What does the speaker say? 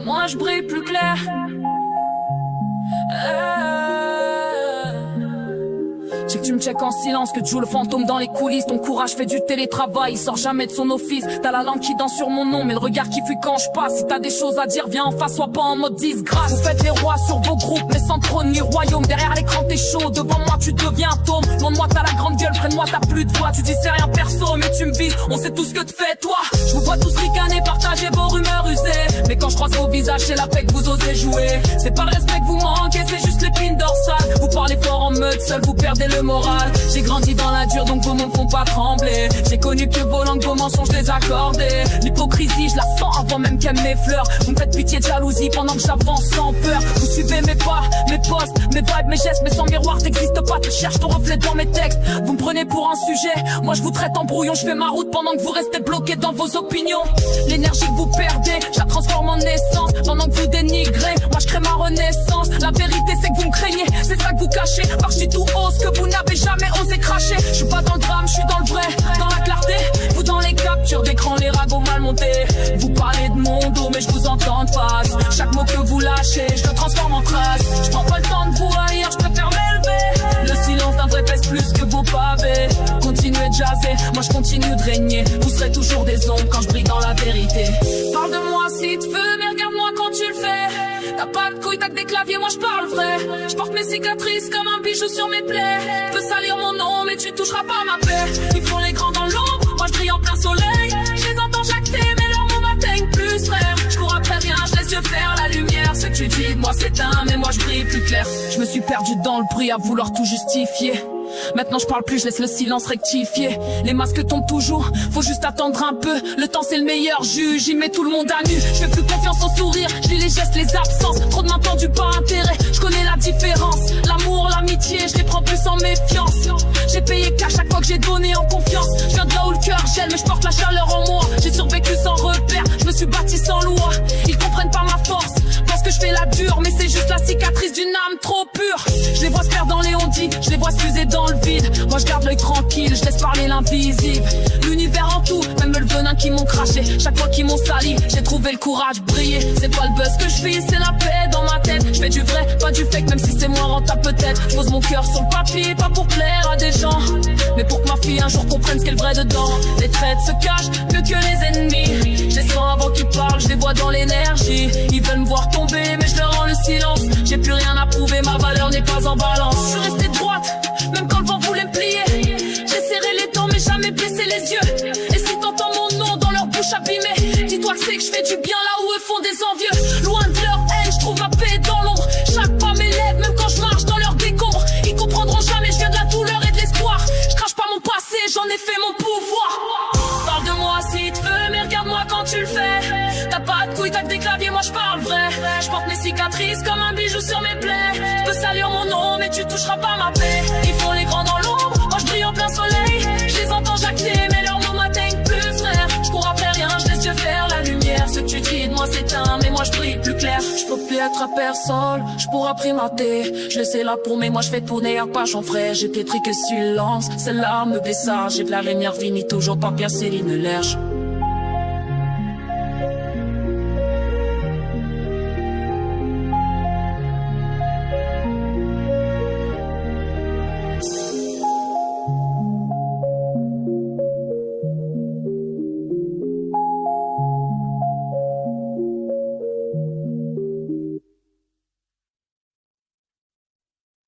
moi je brille plus clair. J'ai que tu me check en silence, que tu joues le fantôme dans les coulisses. Ton courage fait du télétravail, il sort jamais de son office. T'as la langue qui danse sur mon nom, mais le regard qui fuit quand je passe. Si t'as des choses à dire, viens en face, sois pas en mode disgrâce. Vous faites les rois sur vos groupes, mais sans trône ni royaume. Derrière l'écran t'es chaud, devant moi tu deviens un tome. Loin de moi t'as la grande gueule, près de moi t'as plus de voix. Tu dis c'est rien perso, mais tu me vises, on sait tout ce que te fais toi. Je vous vois tous ricaner, partager vos rumeurs usées. Mais quand je croise vos visages, c'est la paix que vous osez jouer. C'est pas le respect que vous manquez, c'est juste l'épine dorsale. Vous parlez fort en meute, seul vous perdez le moral. J'ai grandi dans la dure donc vos mots me font pas trembler. J'ai connu que vos langues, vos mensonges désaccordés. L'hypocrisie je la sens avant même qu'elle m'effleure. Vous me faites pitié de jalousie pendant que j'avance sans peur. Vous suivez mes pas, mes posts, mes vibes, mes gestes. Mais sans miroir t'existes pas, tu cherches ton reflet dans mes textes. Vous me prenez pour un sujet, moi je vous traite en brouillon. Je fais ma route pendant que vous restez bloqués dans vos opinions. L'énergie que vous perdez, je la transforme en essence. Pendant que vous dénigrez, moi je crée ma renaissance. La vérité c'est que vous me craignez, c'est ça que vous cachez. Parce que je dis tout haut ce que vous n'avez jamais osé cracher. Je suis pas dans le drame, je suis dans le vrai, dans la clarté. Vous dans les captures d'écran, les ragots mal montés. Vous parlez de mon dos mais je vous entends de face. Chaque mot que vous lâchez, je le transforme en trace. Je prends pas le temps de vous haïr, je préfère m'élever. Le silence d'un vrai pèse plus que vos pavés. Continuez de jaser, moi je continue de régner. Vous serez toujours des ombres quand je brille dans la vérité. Parle de moi si tu veux, mais regarde-moi quand tu le fais. T'as pas de couilles, t'as que des claviers, moi je parle vrai. Je porte mes cicatrices comme un bijou sur mes plaies. Tu peux salir mon nom mais tu toucheras pas ma paix. Ils font les grands dans l'ombre, moi je brille en plein soleil. Je les entends jacter mais leurs mots m'atteignent plus frère. Je cours après rien, je laisse Dieu faire la lumière. Ce que tu dis de moi c'est un, mais moi je brille plus clair. Je me suis perdu dans le bruit à vouloir tout justifier. Maintenant je parle plus, je laisse le silence rectifier. Les masques tombent toujours, faut juste attendre un peu. Le temps c'est le meilleur juge, j'y mets tout le monde à nu. Je fais plus confiance au sourire, je lis les gestes, les absences. Trop de mains tendues, pas intérêt, je connais la différence. L'amour, l'amitié, je les prends plus en méfiance. J'ai payé qu'à chaque fois que j'ai donné en confiance. Je viens de là où le cœur gèle, mais je porte la chaleur en moi. J'ai survécu sans repère, je me suis bâti sans loi. Ils comprennent pas ma force, parce que je fais la dure. Mais c'est juste la cicatrice d'une âme trop pure. Je les vois se perdre dans les ondits, je les vois s'user dans le vide. Moi je garde l'œil tranquille, je laisse parler l'invisible. L'univers en tout, même le venin qui m'ont craché. Chaque fois qu'ils m'ont sali, j'ai trouvé le courage de briller. C'est pas le buzz que je vis, c'est la paix dans ma tête. Je fais du vrai, pas du fake, même si c'est moins rentable peut-être. Je pose mon cœur sur le papier, pas pour plaire à des gens, mais pour que ma fille un jour comprenne ce qu'est le vrai dedans. Les traits se cachent mieux que les ennemis. Je les sens avant qu'ils parlent, je les vois dans l'énergie. Ils veulent me voir tomber, mais je leur rends le silence. J'ai plus rien à prouver, ma valeur n'est pas en balance. Je suis restée droite, même quand le vent voulait me plier. J'ai serré les dents mais jamais baissé les yeux. Et si t'entends mon nom dans leur bouche abîmée, dis-toi que c'est que je fais du bien là où eux font des envieux. Loin de leur haine, je trouve ma paix dans l'ombre. Chaque pas m'élève, même quand je marche dans leur décombre. Ils comprendront jamais, je viens de la douleur et de l'espoir. Je crache pas mon passé, j'en ai fait mon pouvoir. Parle de moi si tu veux, mais regarde-moi quand tu le fais. T'as pas de couilles, t'as que des claviers, moi je parle vrai. Je porte mes cicatrices comme un bijou sur mes plaies. Tu peux salir mon nom mais tu toucheras pas ma paix. Ils font les grands dans l'ombre, moi je brille en plein soleil. Je les entends jacter mais leurs mots m'atteignent plus frère. Je cours après rien, je laisse Dieu faire la lumière. Ce que tu dis de moi c'est un, mais moi je brille plus clair. Je peux plus être à personne, je pourrais primater. Je laissais là pour mais moi je fais tourner à page en frais. J'ai pétri que silence, celle-là me blessa. J'ai de la lumière finie toujours pas bien Céline Lerche.